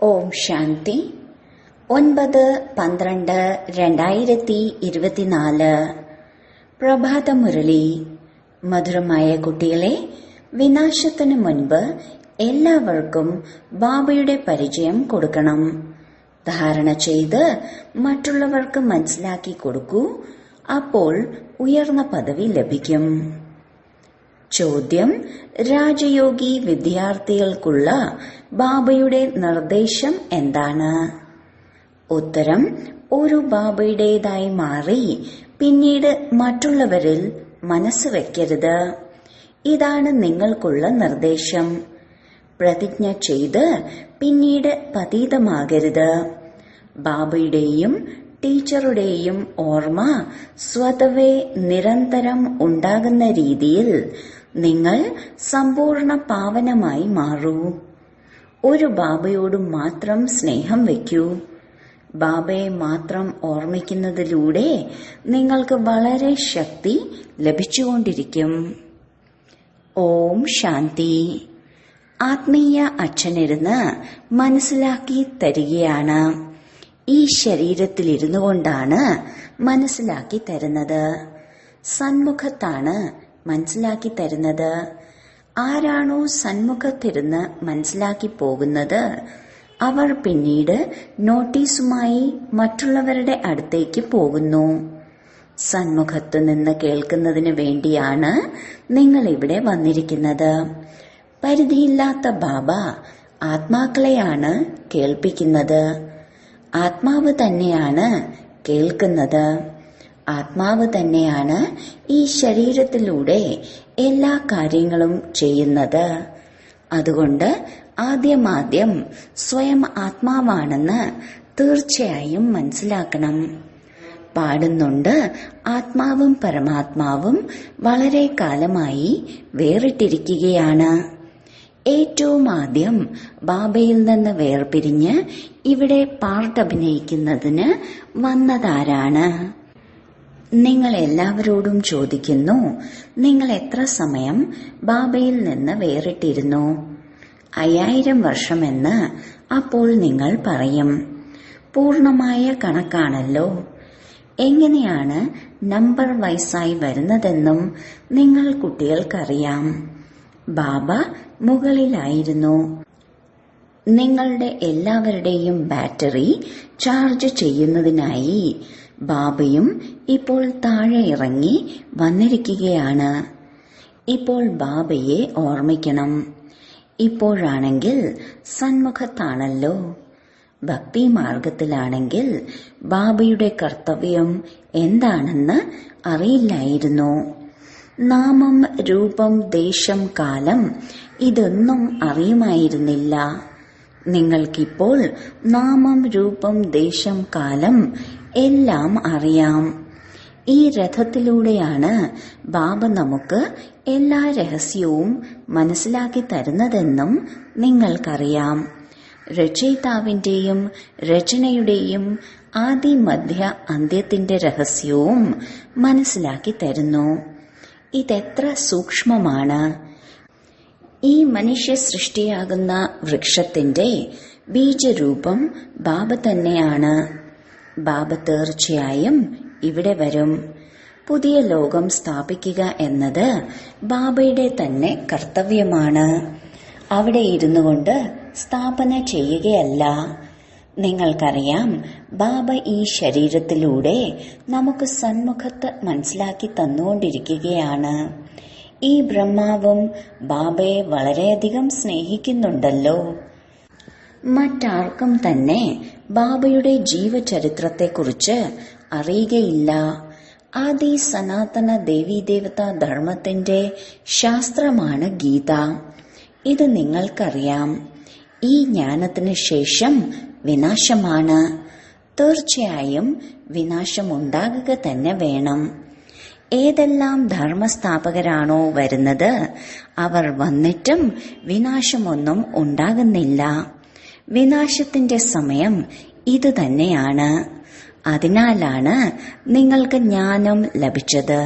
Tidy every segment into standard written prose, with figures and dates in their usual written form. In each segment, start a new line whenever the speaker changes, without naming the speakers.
ഓം ശാന്തി 9/12/2024 പ്രഭാതമുരളി. മധുരമായ കുട്ടികളെ, വിനാശത്തിനു മുൻപ് എല്ലാവർക്കും ബാബയുടെ പരിചയം കൊടുക്കണം. ധാരണ ചെയ്ത് മറ്റുള്ളവർക്ക് മനസ്സിലാക്കി കൊടുക്കൂ. അപ്പോൾ ഉയർന്ന പദവി ലഭിക്കും. ചോദ്യം: രാജയോഗി വിദ്യാർത്ഥികൾക്കുള്ള ബാബയുടെ നിർദ്ദേശം എന്താണ്? ഉത്തരം: ഒരു ബാബയുടേതായി മാറി പിന്നീട് മറ്റുള്ളവരിൽ മനസ്സ് വയ്ക്കരുത്. ഇതാണ് നിങ്ങൾക്കുള്ള നിർദ്ദേശം. പ്രതിജ്ഞ ചെയ്ത് പിന്നീട് പതീതമാകരുത്. ബാബയുടെയും ടീച്ചറുടെയും ഓർമ്മ സ്വതവേ നിരന്തരം ഉണ്ടാകുന്ന രീതിയിൽ നിങ്ങൾ സമ്പൂർണ്ണ പാവനമായി മാറൂ. ഒരു ബാബയോട് മാത്രം സ്നേഹം വയ്ക്കൂ. ബാബയെ മാത്രം ഓർമ്മിക്കുന്നതിലൂടെ നിങ്ങൾക്ക് വളരെ ശക്തി ലഭിച്ചുകൊണ്ടിരിക്കും. ഓം ശാന്തി. ആത്മീയ അച്ഛനിരുന്ന് മനസ്സിലാക്കി തരികയാണ്. ഈ ശരീരത്തിലിരുന്നു കൊണ്ടാണ് മനസ്സിലാക്കി തരുന്നത്. സന്മുഖത്താണ് മനസ്സിലാക്കി തരുന്നത്. ആരാണോ സന്മുഖത്തിരുന്ന് മനസ്സിലാക്കി പോകുന്നത്, അവർ പിന്നീട് നോട്ടീസുമായി മറ്റുള്ളവരുടെ അടുത്തേക്ക് പോകുന്നു. സന്മുഖത്തു നിന്ന് കേൾക്കുന്നതിന് വേണ്ടിയാണ് നിങ്ങൾ ഇവിടെ വന്നിരിക്കുന്നത്. പരിധിയില്ലാത്ത ബാബ ആത്മാക്കളെയാണ് കേൾപ്പിക്കുന്നത്. ആത്മാവ് തന്നെയാണ് കേൾക്കുന്നത്. ആത്മാവ് തന്നെയാണ് ഈ ശരീരത്തിലൂടെ എല്ലാ കാര്യങ്ങളും ചെയ്യുന്നത്. അതുകൊണ്ട് ആദ്യം സ്വയം ആത്മാവാണെന്ന് തീർച്ചയായും മനസ്സിലാക്കണം. പാടുന്നുണ്ട്, ആത്മാവും പരമാത്മാവും വളരെ കാലമായി വേറിട്ടിരിക്കുകയാണ്. ഏറ്റവും ആദ്യം ബാബയിൽ നിന്ന് വേർപിരിഞ്ഞ് ഇവിടെ പാർട്ട് അഭിനയിക്കുന്നതിന് വന്നതാരാണ്? നിങ്ങൾ എല്ലാവരോടും ചോദിക്കുന്നു, നിങ്ങൾ എത്ര സമയം ബാബയിൽ നിന്ന് വേറിട്ടിരുന്നു? 5000 വർഷമെന്ന് അപ്പോൾ നിങ്ങൾ പറയും. പൂർണമായ കണക്കാണല്ലോ. എങ്ങനെയാണ് നമ്പർ വൈസായി വരുന്നതെന്നും നിങ്ങൾ കുട്ടികൾക്കറിയാം. ബാബ മുകളിലായിരുന്നു. നിങ്ങളുടെ എല്ലാവരുടെയും ബാറ്ററി ചാർജ് ചെയ്യുന്നതിനായി ബാബയും ഇപ്പോൾ താഴെ ഇറങ്ങി വന്നിരിക്കുകയാണ്. ഇപ്പോൾ ബാബയെ ഓർമ്മിക്കണം. ഇപ്പോഴാണെങ്കിൽ സന്മുഖത്താണല്ലോ. ഭക്തി മാർഗത്തിലാണെങ്കിൽ ബാബയുടെ കർത്തവ്യം എന്താണെന്ന് അറിയില്ലായിരുന്നു. നാമം, രൂപം, ദേശം, കാലം ഇതൊന്നും അറിയുമായിരുന്നില്ല. നിങ്ങൾക്കിപ്പോൾ നാമം, രൂപം, ദേശം, കാലം എല്ലാം അറിയാം. ഈ രഥത്തിലൂടെയാണ് ബാബ നമുക്ക് എല്ലാ രഹസ്യവും മനസ്സിലാക്കി തരുന്നതെന്നും നിങ്ങൾക്കറിയാം. രചയിതാവിന്റെയും രചനയുടെയും ആദി, മധ്യ, അന്ത്യത്തിന്റെ രഹസ്യവും മനസ്സിലാക്കി തരുന്നു. ഇതെത്ര സൂക്ഷ്മമാണ്! ഈ മനുഷ്യ സൃഷ്ടിയാകുന്ന വൃക്ഷത്തിന്റെ ബീജരൂപം ബാബ തന്നെയാണ്. ബാബ തീർച്ചയായും ഇവിടെ വരും. പുതിയ ലോകം സ്ഥാപിക്കുക എന്നത് ബാബയുടെ തന്നെ കർത്തവ്യമാണ്. അവിടെ ഇരുന്നു കൊണ്ട് സ്ഥാപന ചെയ്യുകയല്ല. നിങ്ങൾക്കറിയാം, ബാബ ഈ ശരീരത്തിലൂടെ നമുക്ക് സന്മുഖത്ത് മനസ്സിലാക്കി തന്നുകൊണ്ടിരിക്കുകയാണ്. ഈ ബ്രഹ്മാവും ബാബയെ വളരെയധികം സ്നേഹിക്കുന്നുണ്ടല്ലോ. മറ്റാർക്കും തന്നെ ബാബയുടെ ജീവചരിത്രത്തെക്കുറിച്ച് അറിയുകയില്ല. ആദി സനാതന ദേവീദേവതാ ധർമ്മത്തിന്റെ ശാസ്ത്രമാണ് ഗീത. ഇത് നിങ്ങൾക്കറിയാം. ഈ ജ്ഞാനത്തിന് ശേഷം വിനാശമാണ്. തീർച്ചയായും വിനാശമുണ്ടാകുക തന്നെ വേണം. ഏതെല്ലാം ധർമ്മസ്ഥാപകരാണോ വരുന്നത്, അവർ വന്നിട്ടും വിനാശമൊന്നും ഉണ്ടാകുന്നില്ല. വിനാശത്തിന്റെ സമയം ഇത് തന്നെയാണ്. അതിനാലാണ് നിങ്ങൾക്ക് ജ്ഞാനം ലഭിച്ചത്.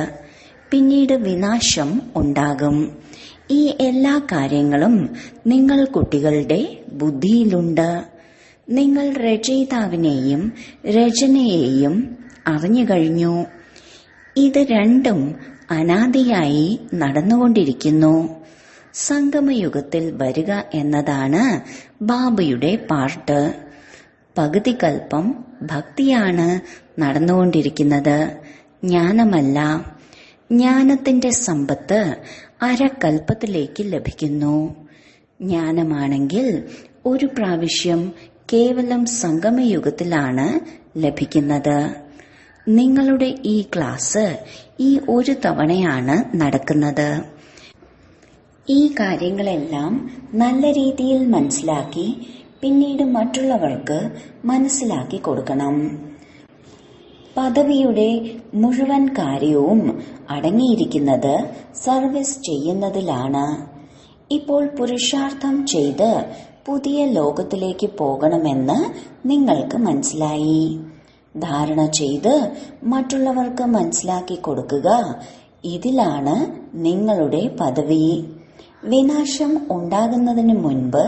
പിന്നീട് വിനാശം ഉണ്ടാകും. ഈ എല്ലാ കാര്യങ്ങളും നിങ്ങൾ കുട്ടികളുടെ ബുദ്ധിയിലുണ്ട്. നിങ്ങൾ രചയിതാവിനെയും രചനയെയും അറിഞ്ഞു കഴിഞ്ഞു. ഇത് രണ്ടും അനാദിയായി നടന്നുകൊണ്ടിരിക്കുന്നു. സംഗമയുഗത്തിൽ വരിക എന്നതാണ് ബാബയുടെ പാർട്ട്. പകുതി കൽപ്പം ഭക്തിയാണ് നടന്നുകൊണ്ടിരിക്കുന്നത്, ജ്ഞാനമല്ല. ജ്ഞാനത്തിന്റെ സമ്പത്ത് അരക്കൽപ്പത്തിലേക്ക് ലഭിക്കുന്നു. ജ്ഞാനമാണെങ്കിൽ ഒരു പ്രാവശ്യം കേവലം സംഗമയുഗത്തിലാണ് ലഭിക്കുന്നത്. നിങ്ങളുടെ ഈ ക്ലാസ് ഈ ഒരു തവണയാണ് നടക്കുന്നത്. ഈ കാര്യങ്ങളെല്ലാം നല്ല രീതിയിൽ മനസ്സിലാക്കി പിന്നീട് മറ്റുള്ളവർക്ക് മനസ്സിലാക്കി കൊടുക്കണം. പദവിയുടെ മുഴുവൻ കാര്യവും അടങ്ങിയിരിക്കുന്നത് സർവീസ് ചെയ്യുന്നതിലാണ്. ഇപ്പോൾ പുരുഷാർത്ഥം ചെയ്ത് പുതിയ ലോകത്തിലേക്ക് പോകണമെന്ന് നിങ്ങൾക്ക് മനസ്സിലായി. ധാരണ ചെയ്ത് മറ്റുള്ളവർക്ക് മനസ്സിലാക്കി കൊടുക്കുക, ഇതിലാണ് നിങ്ങളുടെ പദവി. വിനാശം ഉണ്ടാകുന്നതിന് മുൻപ്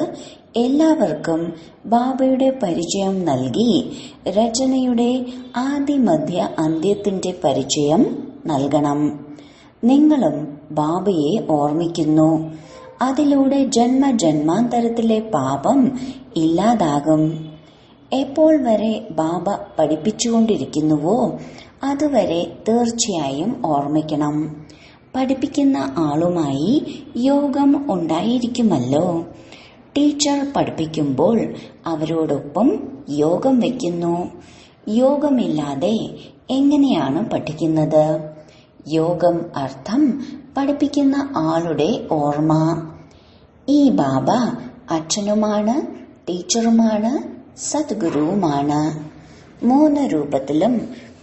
എല്ലാവർക്കും ബാബയുടെ പരിചയം നൽകി രചനയുടെ ആദിമധ്യ അന്ത്യത്തിന്റെ പരിചയം നൽകണം. നിങ്ങളും ബാബയെ ഓർമ്മിക്കുന്നു. അതിലൂടെ ജന്മജന്മാന്തരത്തിലെ പാപം ഇല്ലാതാകും. എപ്പോൾ വരെ ബാബ പഠിപ്പിച്ചുകൊണ്ടിരിക്കുന്നുവോ അതുവരെ തീർച്ചയായും ഓർമ്മിക്കണം. പഠിപ്പിക്കുന്ന ആളുമായി യോഗം ഉണ്ടായിരിക്കുമല്ലോ. ടീച്ചർ പഠിപ്പിക്കുമ്പോൾ അവരോടൊപ്പം യോഗം വയ്ക്കുന്നു. യോഗമില്ലാതെ എങ്ങനെയാണ് പഠിക്കുന്നത്? യോഗം അർത്ഥം പഠിപ്പിക്കുന്ന ആളുടെ ഓർമ്മ. ഈ ബാബ അച്ഛനുമാണ്, ടീച്ചറുമാണ്, സദ്ഗുരുവുമാണ്. 3 രൂപത്തിലും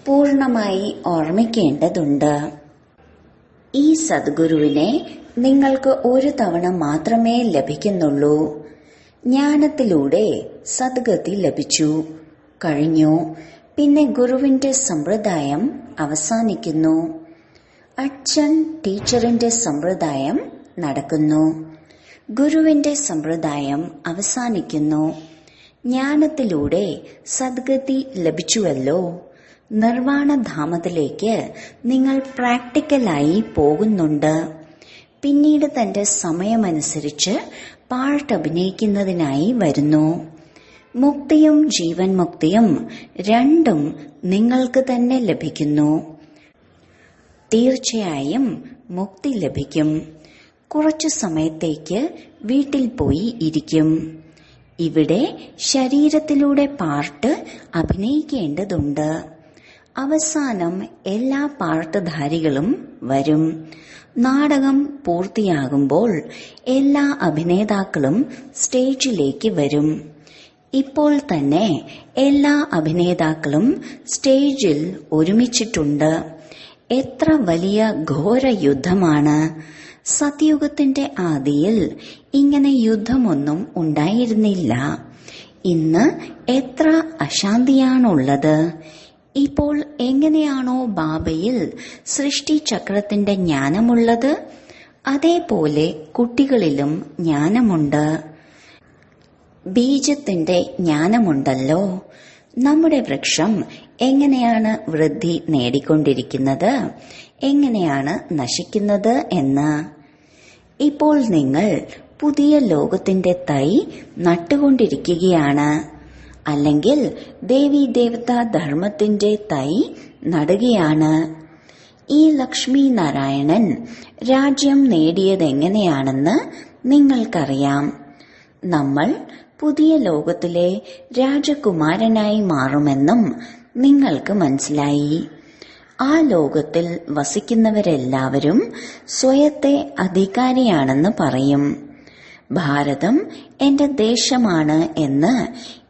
പൂർണ്ണമായി ഓർമ്മിക്കേണ്ടതുണ്ട്. ഈ സദ്ഗുരുവിനെ നിങ്ങൾക്ക് ഒരു തവണ മാത്രമേ ലഭിക്കുന്നുള്ളൂ. ജ്ഞാനത്തിലൂടെ സദ്ഗതി ലഭിച്ചു കഴിഞ്ഞു. പിന്നെ ഗുരുവിന്റെ സമ്പ്രദായം അവസാനിക്കുന്നു. അച്ഛൻ ടീച്ചറിന്റെ സമ്പ്രദായം നടക്കുന്നു. ഗുരുവിന്റെ സമ്പ്രദായം അവസാനിക്കുന്നു. ജ്ഞാനത്തിലൂടെ സദ്ഗതി ലഭിച്ചുവല്ലോ. നിർവാണധാമത്തിലേക്ക് നിങ്ങൾ പ്രാക്ടിക്കലായി പോകുന്നുണ്ട്. പിന്നീട് തന്റെ സമയമനുസരിച്ച് പാർട്ട് അഭിനയിക്കുന്നതിനായി വരുന്നു. മുക്തിയും ജീവൻ മുക്തിയും രണ്ടും നിങ്ങൾക്ക് തന്നെ ലഭിക്കുന്നു. തീർച്ചയായും മുക്തി ലഭിക്കും. കുറച്ചു സമയത്തേക്ക് വീട്ടിൽ പോയി ഇരിക്കും. ഇവിടെ ശരീരത്തിലൂടെ പാർട്ട് അഭിനയിക്കേണ്ടതുണ്ട്. അവസാനം എല്ലാ പാർട്ട്ധാരികളും വരും. നാടകം പൂർത്തിയാകുമ്പോൾ എല്ലാ അഭിനേതാക്കളും സ്റ്റേജിലേക്ക് വരും. ഇപ്പോൾ തന്നെ എല്ലാ അഭിനേതാക്കളും സ്റ്റേജിൽ ഒരുമിച്ചിട്ടുണ്ട്. എത്ര വലിയ ഘോര യുദ്ധമാണ്! സത്യുഗത്തിന്റെ ആദിയിൽ ഇങ്ങനെ യുദ്ധമൊന്നും ഉണ്ടായിരുന്നില്ല. ഇന്ന് എത്ര അശാന്തിയാണുള്ളത്! ഇപ്പോൾ എങ്ങനെയാണോ ബാബയിൽ സൃഷ്ടിചക്രത്തിന്റെ ജ്ഞാനമുള്ളത്, അതേപോലെ കുട്ടികളിലും ജ്ഞാനമുണ്ട്. ബീജത്തിന്റെ ജ്ഞാനമുണ്ടല്ലോ. നമ്മുടെ വൃക്ഷം എങ്ങനെയാണ് വൃദ്ധി നേടിക്കൊണ്ടിരിക്കുന്നത്, എങ്ങനെയാണ് നശിക്കുന്നത് എന്ന്. ഇപ്പോൾ നിങ്ങൾ പുതിയ ലോകത്തിന്റെ തൈ നട്ടുകൊണ്ടിരിക്കുകയാണ്. അല്ലെങ്കിൽ ദേവീദേവതാ ധർമ്മത്തിന്റെ തൈ നടുകയാണ്. ഈ ലക്ഷ്മി നാരായണൻ രാജ്യം നേടിയതെങ്ങനെയാണെന്ന് നിങ്ങൾക്കറിയാം. നമ്മൾ പുതിയ ലോകത്തിലെ രാജകുമാരനായി മാറുമെന്നും നിങ്ങൾക്ക് മനസ്സിലായി. ആ ലോകത്തിൽ വസിക്കുന്നവരെല്ലാവരും സ്വയത്തെ അധികാരിയാണെന്ന് പറയും. ഭാരതം എന്റെ ദേശമാണ് എന്ന്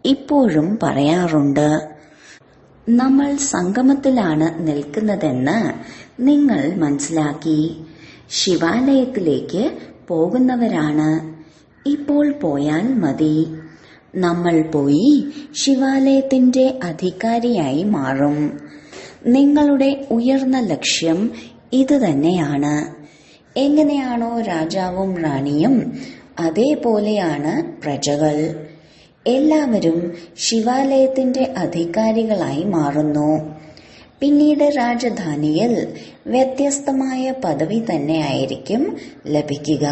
ഇപ്പോഴും പറയാറുണ്ട്. നമ്മൾ സംഗമത്തിലാണ് നിൽക്കുന്നതെന്ന് നിങ്ങൾ മനസ്സിലാക്കി. ശിവാലയത്തിലേക്ക് പോകുന്നവരാണ്. ഇപ്പോൾ പോയാൽ മതി. നമ്മൾ പോയി ശിവാലയത്തിന്റെ അധികാരിയായി മാറും. നിങ്ങളുടെ ഉയർന്ന ലക്ഷ്യം ഇത് തന്നെയാണ്. എങ്ങനെയാണോ രാജാവും റാണിയും, അതേപോലെയാണ് പ്രജകൾ. എല്ലാവരും ശിവാലയത്തിന്റെ അധികാരികളായി മാറുന്നു. പിന്നീട് രാജധാനിയിൽ വ്യത്യസ്തമായ പദവി തന്നെയായിരിക്കും ലഭിക്കുക.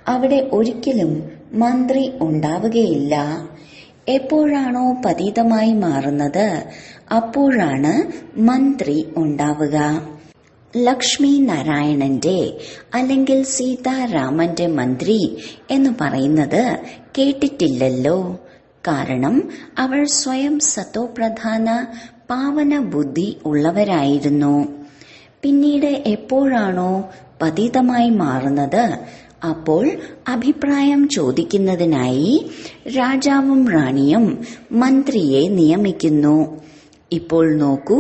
അവിടെ ഒരിക്കലും മന്ത്രി ഉണ്ടാവുകയില്ല. എപ്പോഴാണോ പതീതമായി മാറുന്നത് അപ്പോഴാണ് മന്ത്രി ഉണ്ടാവുക. ലക്ഷ്മി നാരായണന്റെ അല്ലെങ്കിൽ സീതാരാമന്റെ മന്ത്രി എന്ന് പറയുന്നത് കേട്ടിട്ടില്ലല്ലോ. കാരണം അവർ സ്വയം സതോപ്രധാന പാവന ബുദ്ധി ഉള്ളവരായിരുന്നു. പിന്നീട് എപ്പോഴാണോ പതീതമായി മാറുന്നത് അപ്പോൾ അഭിപ്രായം ചോദിക്കുന്നതിനായി രാജാവും റാണിയും മന്ത്രിയെ നിയമിക്കുന്നു. ഇപ്പോൾ നോക്കൂ,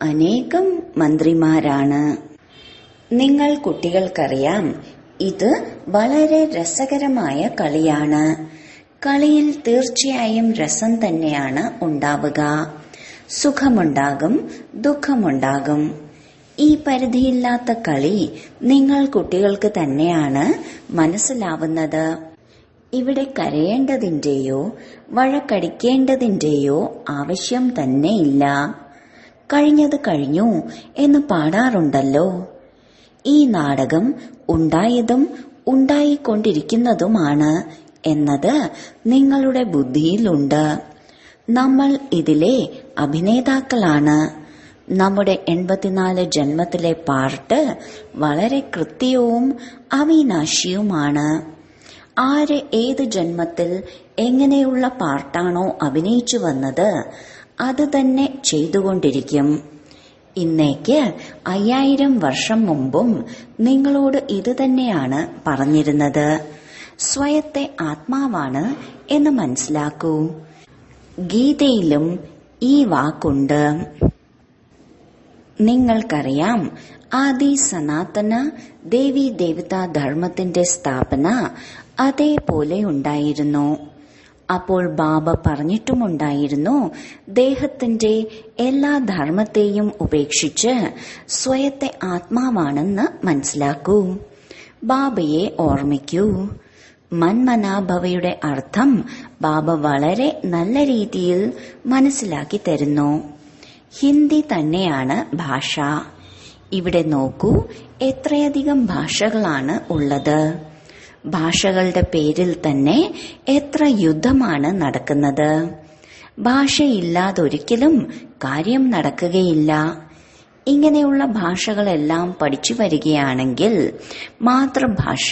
അനേകം മന്ത്രിമാരാണ്. നിങ്ങൾ കുട്ടികൾക്കറിയാം, ഇത് വളരെ രസകരമായ കളിയാണ്. കളിയിൽ തീർച്ചയായും രസം തന്നെയാണ് ഉണ്ടാവുക. സുഖമുണ്ടാകും, ദുഃഖമുണ്ടാകും. ഈ പരിധിയില്ലാത്ത കളി നിങ്ങൾ കുട്ടികൾക്ക് തന്നെയാണ് മനസ്സിലാവുന്നത്. ഇവിടെ കരയേണ്ടതിന്റെയോ വഴക്കടിക്കേണ്ടതിന്റെയോ ആവശ്യം തന്നെയില്ല. കഴിഞ്ഞത് കഴിഞ്ഞു എന്ന് പാടാറുണ്ടല്ലോ. ഈ നാടകം ഉണ്ടായതും ഉണ്ടായിക്കൊണ്ടിരിക്കുന്നതുമാണ് എന്നത് നിങ്ങളുടെ ബുദ്ധിയിലുണ്ട്. നമ്മൾ ഇതിലെ അഭിനേതാക്കളാണ്. നമ്മുടെ 84 ജന്മത്തിലെ പാർട്ട് വളരെ കൃത്യവും അവിനാശിയുമാണ്. ആര് ഏത് ജന്മത്തിൽ എങ്ങനെയുള്ള പാർട്ടാണോ അഭിനയിച്ചു വന്നത് അത് തന്നെ ചെയ്തുകൊണ്ടിരിക്കും. ഇന്നേക്ക് 5000 വർഷം മുമ്പും നിങ്ങളോട് ഇത് തന്നെയാണ് പറഞ്ഞിരുന്നത്. സ്വയത്തെ ആത്മാവാണ് എന്ന് മനസ്സിലാക്കൂ. ഗീതയിലും ഈ വാക്കുണ്ട്. നിങ്ങൾക്കറിയാം, ആദി സനാതന ദേവി ദേവതാ ധർമ്മത്തിന്റെ സ്ഥാപന അതേപോലെ ഉണ്ടായിരുന്നു. അപ്പോൾ ബാബ പറഞ്ഞിട്ടുമുണ്ടായിരുന്നു, ദേഹത്തിന്റെ എല്ലാ ധർമ്മത്തെയും ഉപേക്ഷിച്ച് സ്വയത്തെ ആത്മാവാണെന്ന് മനസ്സിലാക്കൂ. ബാബയെ ഓർമ്മിക്കൂ. മന്മനാഭവയുടെ അർത്ഥം ബാബ വളരെ നല്ല രീതിയിൽ മനസ്സിലാക്കി തരുന്നു. ഹിന്ദി തന്നെയാണ് ഭാഷ. ഇവിടെ നോക്കൂ, എത്രയധികം ഭാഷകളാണ് ഉള്ളത്. ഭാഷകളുടെ പേരിൽ തന്നെ എത്ര യുദ്ധമാണ് നടക്കുന്നത്. ഭാഷയില്ലാതൊരിക്കലും കാര്യം നടക്കുകയില്ല. ഇങ്ങനെയുള്ള ഭാഷകളെല്ലാം പഠിച്ചു വരികയാണെങ്കിൽ മാതൃഭാഷ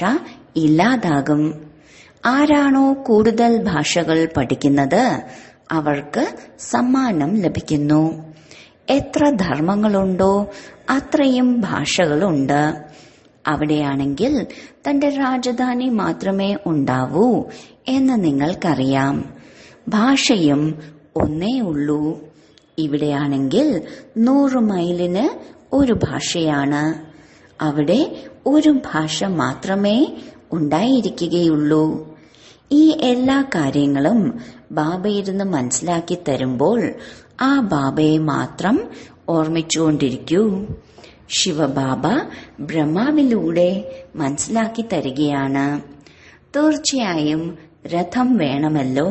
ഇല്ലാതാകും. ആരാണോ കൂടുതൽ ഭാഷകൾ പഠിക്കുന്നത് അവർക്ക് സമ്മാനം ലഭിക്കുന്നു. എത്ര ധർമ്മങ്ങളുണ്ടോ അത്രയും ഭാഷകളുണ്ട്. അവിടെയാണെങ്കിൽ തന്റെ രാജധാനി മാത്രമേ ഉണ്ടാവൂ എന്ന് നിങ്ങൾക്കറിയാം. ഭാഷയും ഒന്നേ ഉള്ളൂ. ഇവിടെയാണെങ്കിൽ 100 മൈലിന് ഒരു ഭാഷയാണ്. അവിടെ ഒരു ഭാഷ മാത്രമേ ഉണ്ടായിരിക്കുകയുള്ളൂ. ഈ എല്ലാ കാര്യങ്ങളും ബാബയിരുന്ന് മനസ്സിലാക്കി തരുമ്പോൾ ആ ബാബയെ മാത്രം ഓർമ്മിച്ചുകൊണ്ടിരിക്കൂ. ശിവബാബ ബ്രഹ്മാവിലൂടെ മനസ്സിലാക്കി തരികയാണ്. തീർച്ചയായും രഥം വേണമല്ലോ.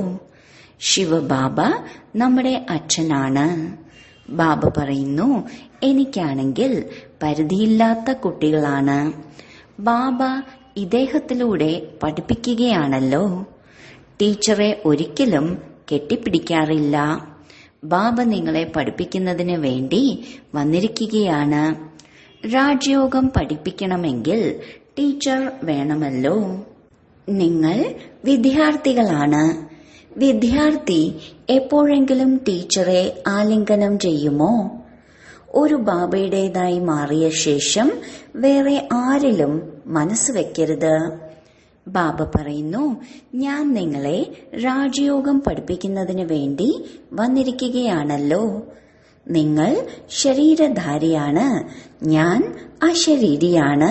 ശിവബാബ നമ്മുടെ അച്ഛനാണ്. ബാബ പറയുന്നു, എനിക്കാണെങ്കിൽ പരിധിയില്ലാത്ത കുട്ടികളാണ്. ബാബ ഇദ്ദേഹത്തിലൂടെ പഠിപ്പിക്കുകയാണല്ലോ. ടീച്ചറെ ഒരിക്കലും കെട്ടിപ്പിടിക്കാറില്ല. ബാബ നിങ്ങളെ പഠിപ്പിക്കുന്നതിന് വേണ്ടി വന്നിരിക്കുകയാണ്. രാജയോഗം പഠിപ്പിക്കണമെങ്കിൽ ടീച്ചർ വേണമല്ലോ. നിങ്ങൾ വിദ്യാർത്ഥികളാണ്. വിദ്യാർത്ഥി എപ്പോഴെങ്കിലും ടീച്ചറെ ആലിംഗനം ചെയ്യുമോ? ഒരു ബാബയുടേതായി മാറിയ ശേഷം വേറെ ആരിലും മനസ്സ് വെക്കരുത്. ബാബ പറയുന്നു, ഞാൻ നിങ്ങളെ രാജയോഗം പഠിപ്പിക്കുന്നതിന് വേണ്ടി വന്നിരിക്കുകയാണല്ലോ. നിങ്ങൾ ശരീരധാരിയാണ്, ഞാൻ അശരീരിയാണ്,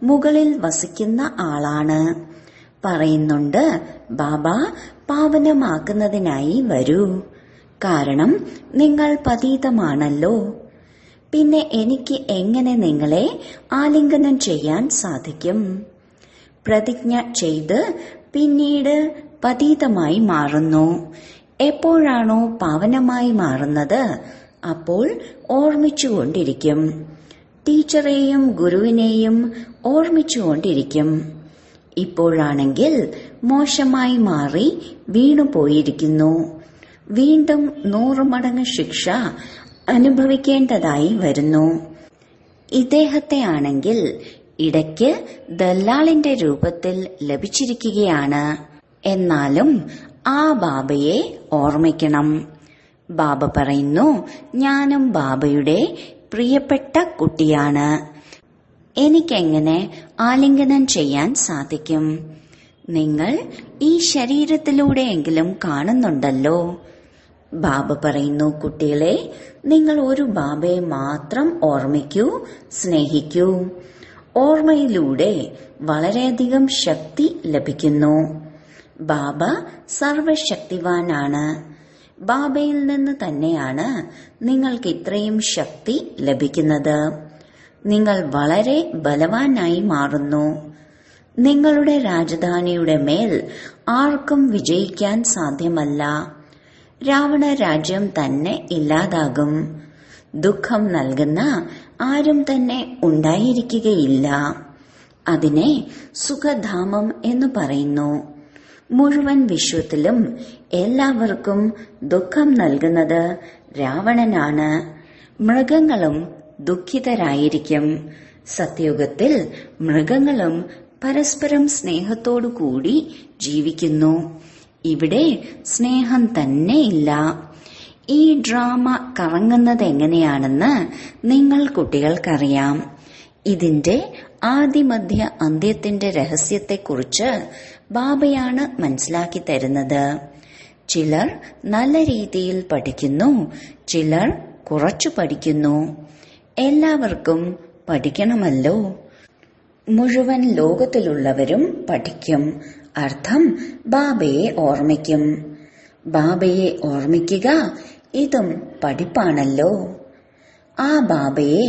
മുകളിൽ വസിക്കുന്ന ആളാണ്. പറയുന്നുണ്ട്, ബാബ പാവനമാക്കുന്നതിനായി വരൂ. കാരണം നിങ്ങൾ പതീതമാണല്ലോ. പിന്നെ എനിക്ക് എങ്ങനെ നിങ്ങളെ ആലിംഗനം ചെയ്യാൻ സാധിക്കും? പ്രതിജ്ഞ ചെയ്ത് പിന്നീട് പതീതമായി മാറുന്നു. എപ്പോഴാണോ പാവനമായി മാറുന്നത് അപ്പോൾ ഓർമ്മിച്ചുകൊണ്ടിരിക്കും. ടീച്ചറെയും ഗുരുവിനെയും ഓർമ്മിച്ചുകൊണ്ടിരിക്കും. ഇപ്പോഴാണെങ്കിൽ മോശമായി മാറി വീണുപോയിരിക്കുന്നു. വീണ്ടും 100 മടങ്ങ് ശിക്ഷ അനുഭവിക്കേണ്ടതായി വരുന്നു. ഇദ്ദേഹത്തെ ആണെങ്കിൽ ഇടയ്ക്ക് ദല്ലാളിന്റെ രൂപത്തിൽ ലഭിച്ചിരിക്കുകയാണ്. എന്നാലും ആ ബാബയെ ഓർമ്മിക്കണം. ബാബ പറയുന്നു, ഞാനും ബാബയുടെ പ്രിയപ്പെട്ട കുട്ടിയാണ്. എനിക്കെങ്ങനെ ആലിംഗനം ചെയ്യാൻ സാധിക്കും? നിങ്ങൾ ഈ ശരീരത്തിലൂടെയെങ്കിലും കാണുന്നുണ്ടല്ലോ. ബാബ പറയുന്നു, കുട്ടികളെ, നിങ്ങൾ ഒരു ബാബയെ മാത്രം ഓർമ്മിക്കൂ, സ്നേഹിക്കൂ. ഓർമ്മയിലൂടെ വളരെയധികം ശക്തി ലഭിക്കുന്നു. ബാബ സർവശക്തിവാനാണ്. ബാബയിൽ നിന്ന് തന്നെയാണ് നിങ്ങൾക്ക് ഇത്രയും ശക്തി ലഭിക്കുന്നത്. നിങ്ങൾ വളരെ ബലവാനായി മാറുന്നു. നിങ്ങളുടെ രാജധാനിയുടെ മേൽ ആർക്കും വിജയിക്കാൻ സാധ്യമല്ല. രാവണ രാജ്യം തന്നെ ഇല്ലാതാകും. ദുഃഖം നൽകുന്ന ആരും തന്നെ ഉണ്ടായിരിക്കുകയില്ല. അതിനെ സുഖധാമം എന്ന് പറയുന്നു. മുഴുവൻ വിശ്വത്തിലും എല്ലാവർക്കും ദുഃഖം നൽകുന്നത് രാവണനാണ്. മൃഗങ്ങളും ദുഃഖിതരായിരിക്കും. സത്യയുഗത്തിൽ മൃഗങ്ങളും പരസ്പരം സ്നേഹത്തോടു കൂടി ജീവിക്കുന്നു. ഇവിടെ സ്നേഹം തന്നെ ഇല്ല. ഈ ഡ്രാമ കറങ്ങുന്നത് എങ്ങനെയാണെന്ന് നിങ്ങൾ കുട്ടികൾക്കറിയാം. ഇതിന്റെ ആദിമധ്യ അന്ത്യത്തിന്റെ രഹസ്യത്തെക്കുറിച്ച് ബാബയാണ് മനസ്സിലാക്കി തരുന്നത്. ചിലർ നല്ല രീതിയിൽ പഠിക്കുന്നു, ചിലർ കുറച്ചു പഠിക്കുന്നു. എല്ലാവർക്കും പഠിക്കണമല്ലോ. മുഴുവൻ ലോകത്തിലുള്ളവരും പഠിക്കും. അർത്ഥം ബാബയെ ഓർമ്മിക്കും. ബാബയെ ഓർമ്മിക്കുക, ഇതും പഠിപ്പാണല്ലോ. ആ ബാബയെ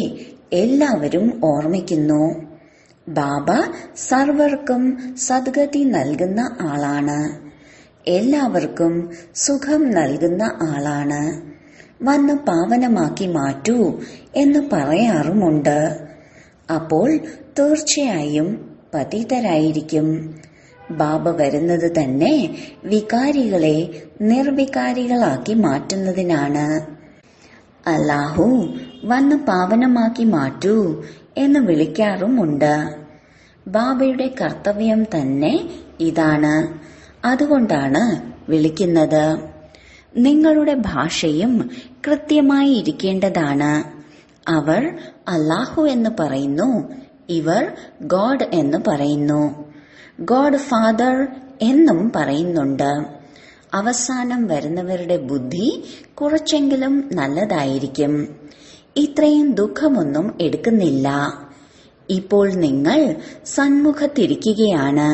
എല്ലാവരും ഓർമ്മിക്കുന്നു. ബാബ സർവർക്കും സദ്ഗതി നൽകുന്ന ആളാണ്. എല്ലാവർക്കും സുഖം നൽകുന്ന ആളാണ്. വന്ന് പാവനമാക്കി മാറ്റൂ എന്ന് പറയാറുമുണ്ട്. അപ്പോൾ തീർച്ചയായും പതിതരായിരിക്കും. ബാബ വരുന്നത് തന്നെ വികാരികളെ നിർവികാരികളാക്കി മാറ്റുന്നതിനാണ്. അല്ലാഹു വന്ന് പാവനമാക്കി മാറ്റൂ എന്ന് വിളിക്കാറുമുണ്ട്. ബാബയുടെ കർത്തവ്യം തന്നെ ഇതാണ്. അതുകൊണ്ടാണ് വിളിക്കുന്നത്. നിങ്ങളുടെ ഭാഷയും കൃത്യമായി ഇരിക്കേണ്ടതാണ്. അവർ അല്ലാഹു എന്ന് പറയുന്നു, ഇവർ ഗോഡ് എന്ന് പറയുന്നു. ഗോഡ് ഫാദർ എന്നും പറയുന്നുണ്ട്. അവസാനം വരുന്നവരുടെ ബുദ്ധി കുറച്ചെങ്കിലും നല്ലതായിരിക്കും. ഇത്രയും ദുഃഖമൊന്നും എടുക്കുന്നില്ല. ഇപ്പോൾ നിങ്ങൾ സന്മുഖത്തിരിക്കുകയാണ്.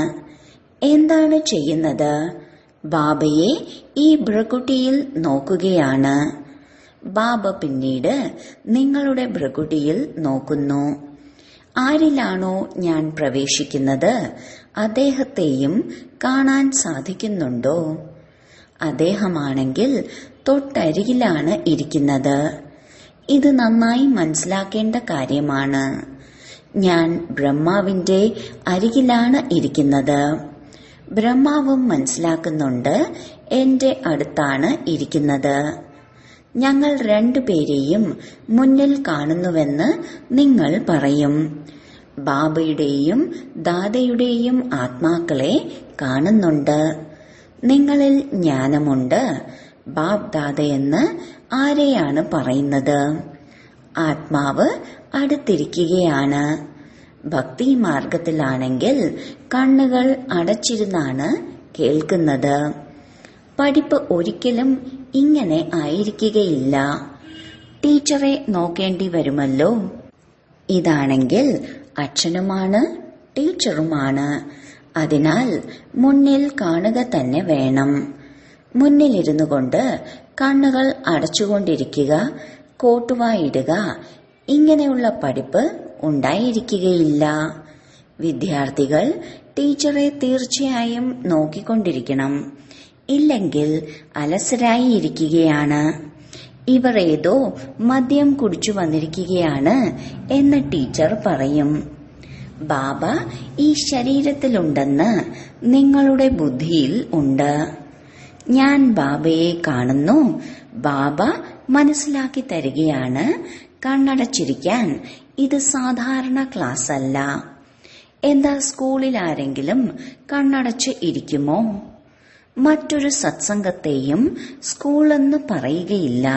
എന്താണ് ചെയ്യുന്നത്? ബാബയെ ഈ ഭ്രകുട്ടിയിൽ നോക്കുകയാണ്. ബാബ പിന്നീട് നിങ്ങളുടെ ഭ്രകുട്ടിയിൽ നോക്കുന്നു. ആരിലാണോ ഞാൻ പ്രവേശിക്കുന്നത് അദ്ദേഹത്തെയും കാണാൻ സാധിക്കുന്നുണ്ടോ? അദ്ദേഹമാണെങ്കിൽ തൊട്ടരികിലാണ് ഇരിക്കുന്നത്. ഇത് നന്നായി മനസ്സിലാക്കേണ്ട കാര്യമാണ്. ഞാൻ ബ്രഹ്മാവിന്റെ അരികിലാണ് ഇരിക്കുന്നത്. ബ്രഹ്മാവും മനസ്സിലാക്കുന്നുണ്ട് എന്റെ അടുത്താണ് ഇരിക്കുന്നത്. ഞങ്ങൾ രണ്ടുപേരെയും മുന്നിൽ കാണുന്നുവെന്ന് നിങ്ങൾ പറയും. ബാബയുടെയും ദാദയുടെയും ആത്മാക്കളെ കാണുന്നുണ്ട്. നിങ്ങളിൽ ജ്ഞാനമുണ്ട്. ബാബ് ദാദയെന്ന് ആരെയാണ് പറയുന്നത്? ആത്മാവ് അടുത്തിരിക്കുകയാണ്. ഭക്തി മാർഗത്തിലാണെങ്കിൽ കണ്ണുകൾ അടച്ചിരുന്നാണ് കേൾക്കുന്നത്. പഠിപ്പ് ഒരിക്കലും ഇങ്ങനെ ആയിരിക്കുകയില്ല. ടീച്ചറെ നോക്കേണ്ടി വരുമല്ലോ. ഇതാണെങ്കിൽ അച്ഛനുമാണ് ടീച്ചറുമാണ്. അതിനാൽ മുന്നിൽ കാണുക തന്നെ വേണം. മുന്നിലിരുന്നു കൊണ്ട് കണ്ണുകൾ അടച്ചുകൊണ്ടിരിക്കുക, കോട്ടുവായിടുക, ഇങ്ങനെയുള്ള പഠിപ്പ് ഉണ്ടായിരിക്കുകയില്ല. വിദ്യാർത്ഥികൾ ടീച്ചറെ തീർച്ചയായും നോക്കിക്കൊണ്ടിരിക്കണം, ഇല്ലെങ്കിൽ അലസരായി ഇരിക്കുകയാണ്. ഇവർ ഏതോ മദ്യം കുടിച്ചു വന്നിരിക്കുകയാണ് എന്ന് ടീച്ചർ പറയും. ബാബ ഈ ശരീരത്തിലുണ്ടെന്ന് നിങ്ങളുടെ ബുദ്ധിയിൽ ഉണ്ട്. ഞാൻ ബാബയെ കാണുന്നു. ബാബ മനസ്സിലാക്കി തരികയാണ്, കണ്ണടച്ചിരിക്കാൻ ഇത് സാധാരണ ക്ലാസ് അല്ല. എന്താ സ്കൂളിൽ ആരെങ്കിലും കണ്ണടച്ച് ഇരിക്കുമോ? മറ്റൊരു സത്സംഗത്തെയും സ്കൂളെന്ന് പറയുകയില്ല.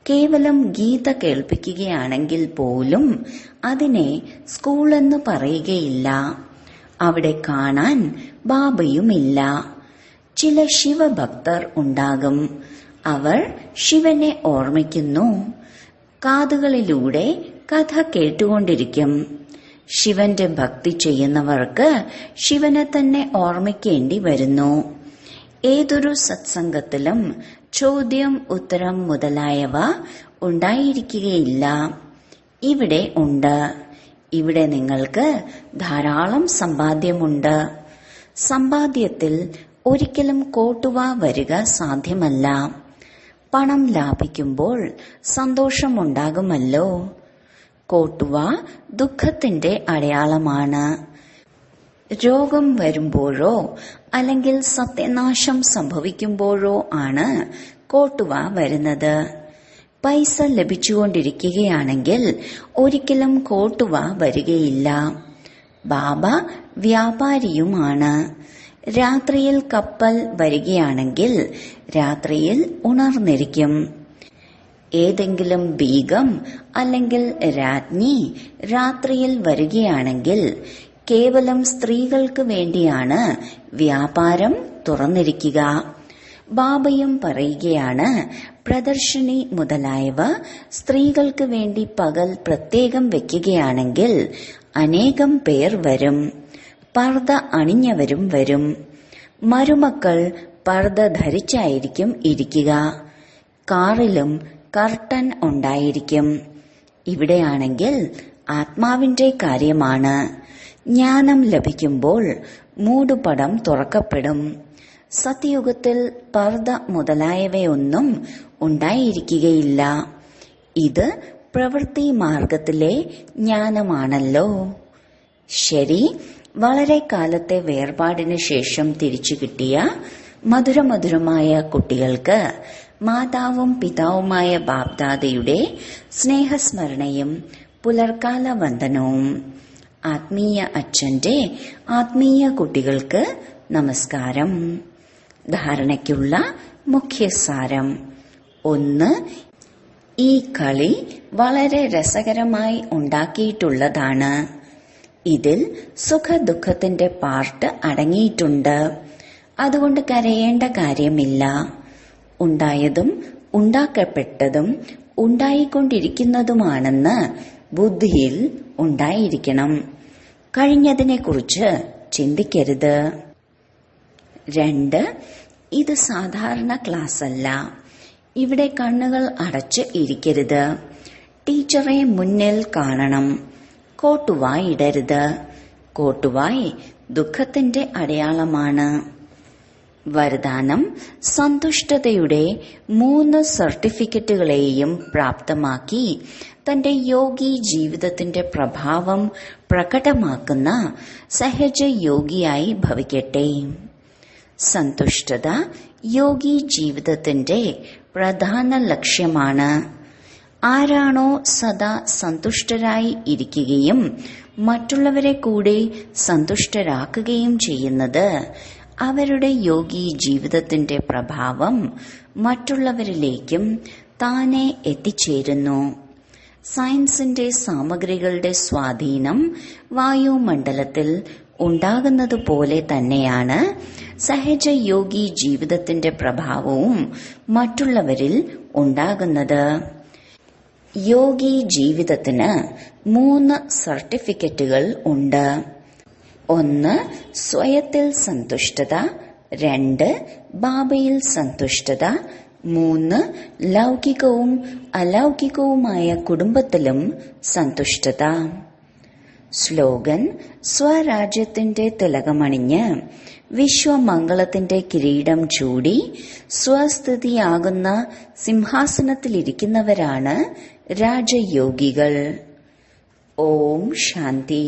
കേവലം ഗീത കേൾപ്പിക്കുകയാണെങ്കിൽ പോലും അതിനെ സ്കൂളെന്ന് പറയുകയില്ല. അവിടെ കാണാൻ ബാബയുമില്ല. ചില ശിവഭക്തർ ഉണ്ടാകും. അവർ ശിവനെ ഓർമ്മിക്കുന്നു. കാതുകളിലൂടെ കഥ കേട്ടുകൊണ്ടിരിക്കും. ശിവന്റെ ഭക്തി ചെയ്യുന്നവർക്ക് ശിവനെ തന്നെ ഓർമ്മിക്കേണ്ടി വരുന്നു. ഏതൊരു സത്സംഗത്തിലും ചോദ്യം ഉത്തരം മുതലായവ ഉണ്ടായിരിക്കുകയില്ല. ഇവിടെ ഉണ്ട്. ഇവിടെ നിങ്ങൾക്ക് ധാരാളം സമ്പാദ്യമുണ്ട്. സമ്പാദ്യത്തിൽ ഒരിക്കലും കോട്ടുവ വരിക സാധ്യമല്ല. പണം ലാഭിക്കുമ്പോൾ സന്തോഷമുണ്ടാകുമല്ലോ. കോട്ടുവ ദുഃഖത്തിന്റെ അടയാളമാണ്. രോഗം വരുമ്പോഴോ അല്ലെങ്കിൽ സത്യനാശം സംഭവിക്കുമ്പോഴോ ആണ് കോട്ടുവ വരുന്നത്. പൈസ ലഭിച്ചുകൊണ്ടിരിക്കുകയാണെങ്കിൽ ഒരിക്കലും കോട്ടുവ വരികയില്ല. ബാബ വ്യാപാരിയുമാണ്. രാത്രിയിൽ കപ്പൽ വരികയാണെങ്കിൽ രാത്രിയിൽ ഉണർന്നിരിക്കും. ഏതെങ്കിലും ബീഗം അല്ലെങ്കിൽ രാജ്ഞി രാത്രിയിൽ വരികയാണെങ്കിൽ കേവലം സ്ത്രീകൾക്ക് വേണ്ടിയാണ് വ്യാപാരം തുറന്നിരിക്കുക. ബാബയും പറയുകയാണ്, പ്രദർശിനി മുതലായവ സ്ത്രീകൾക്ക് വേണ്ടി പകൽ പ്രത്യേകം വെക്കുകയാണെങ്കിൽ അനേകം പേർ വരും. പർദ്ദ അണിഞ്ഞവരും വരും. മരുമക്കൾ പർദ്ദ ധരിച്ചായിരിക്കും ഇരിക്കുക. കാറിലും കർട്ടൻ ഉണ്ടായിരിക്കും. ഇവിടെയാണെങ്കിൽ ആത്മാവിന്റെ കാര്യമാണ്. ജ്ഞാനം ലഭിക്കുമ്പോൾ മൂടുപടം തുറക്കപ്പെടും. സത്യയുഗത്തിൽ പർദ്ദ മുതലായവയൊന്നും ഉണ്ടായിരിക്കുകയില്ല. ഇത് പ്രവൃത്തി മാർഗത്തിലെ ജ്ഞാനമാണല്ലോ. ശരി, വളരെ കാലത്തെ വേർപാടിന് ശേഷം തിരിച്ചു കിട്ടിയ മധുരമധുരമായ കുട്ടികൾക്ക് മാതാവും പിതാവുമായ ബാബ്ദാദയുടെ സ്നേഹസ്മരണയും പുലർക്കാല വന്ദനവും. ആത്മീയ അച്ഛന്റെ ആത്മീയ കുട്ടികൾക്ക് നമസ്കാരം. ധാരണയ്ക്കുള്ള മുഖ്യസാരം. 1. ഈ കളി വളരെ രസകരമായി ഉണ്ടാക്കിയിട്ടുള്ളതാണ്. ഇതിൽ സുഖദുഃഖത്തിന്റെ പാർട്ട് അടങ്ങിയിട്ടുണ്ട്. അതുകൊണ്ട് കരയേണ്ട കാര്യമില്ല. ഉണ്ടായതും ഉണ്ടാക്കപ്പെട്ടതും ഉണ്ടായിക്കൊണ്ടിരിക്കുന്നതുമാണെന്ന് ബുദ്ധിയിൽ ഉണ്ടായിരിക്കണം. കഴിഞ്ഞതിനെക്കുറിച്ച് ചിന്തിക്കരുത്. 2. ഇത് സാധാരണ ക്ലാസ് അല്ല. ഇവിടെ കണ്ണുകൾ അടച്ച് ഇരിക്കരുത്. ടീച്ചറെ മുന്നിൽ കാണണം. കോട്ടുവായി ഇടരുത്. കോട്ടുവായി ദുഃഖത്തിന്റെ അടയാളമാണ്. വരദാനം: സന്തുഷ്ടതയുടെ 3 സർട്ടിഫിക്കറ്റുകളെയും പ്രാപ്തമാക്കി തന്റെ യോഗി ജീവിതത്തിന്റെ പ്രഭാവം പ്രകടമാക്കുന്ന സഹജ യോഗിയായി ഭവിക്കട്ടെ. സന്തുഷ്ടത യോഗി ജീവിതത്തിന്റെ പ്രധാന ലക്ഷ്യമാണ്. ആരാണോ സദാ സന്തുഷ്ടരായി ഇരിക്കുകയും മറ്റുള്ളവരെ കൂടെ സന്തുഷ്ടരാക്കുകയും ചെയ്യുന്നത്, അവരുടെ യോഗി ജീവിതത്തിന്റെ പ്രഭാവം മറ്റുള്ളവരിലേക്കും താനെ എത്തിച്ചേരുന്നു. സയൻസിന്റെ സാമഗ്രികളുടെ സ്വാധീനം വായുമണ്ഡലത്തിൽ ഉണ്ടാകുന്നതുപോലെ തന്നെയാണ് സഹജ യോഗി ജീവിതത്തിന്റെ പ്രഭാവവും മറ്റുള്ളവരിൽ ഉണ്ടാകുന്നത്. യോഗി ജീവിതത്തിന് 3 സർട്ടിഫിക്കറ്റുകൾ ഉണ്ട്. 1. സ്വയത്തിൽ സന്തുഷ്ടത. 2. ബാബയിൽ സന്തുഷ്ടത. 3. ലൗകികവും അലൗകികവുമായ കുടുംബത്തിലും സന്തുഷ്ടത. സ്ലോഗൻ: സ്വരാജ്യത്തിന്റെ തിലകമണിഞ്ഞ് വിശ്വമംഗളത്തിന്റെ കിരീടം ചൂടി സ്വസ്ഥിതിയാകുന്ന സിംഹാസനത്തിലിരിക്കുന്നവരാണ് രാജയോഗികൾ. ഓം ശാന്തി.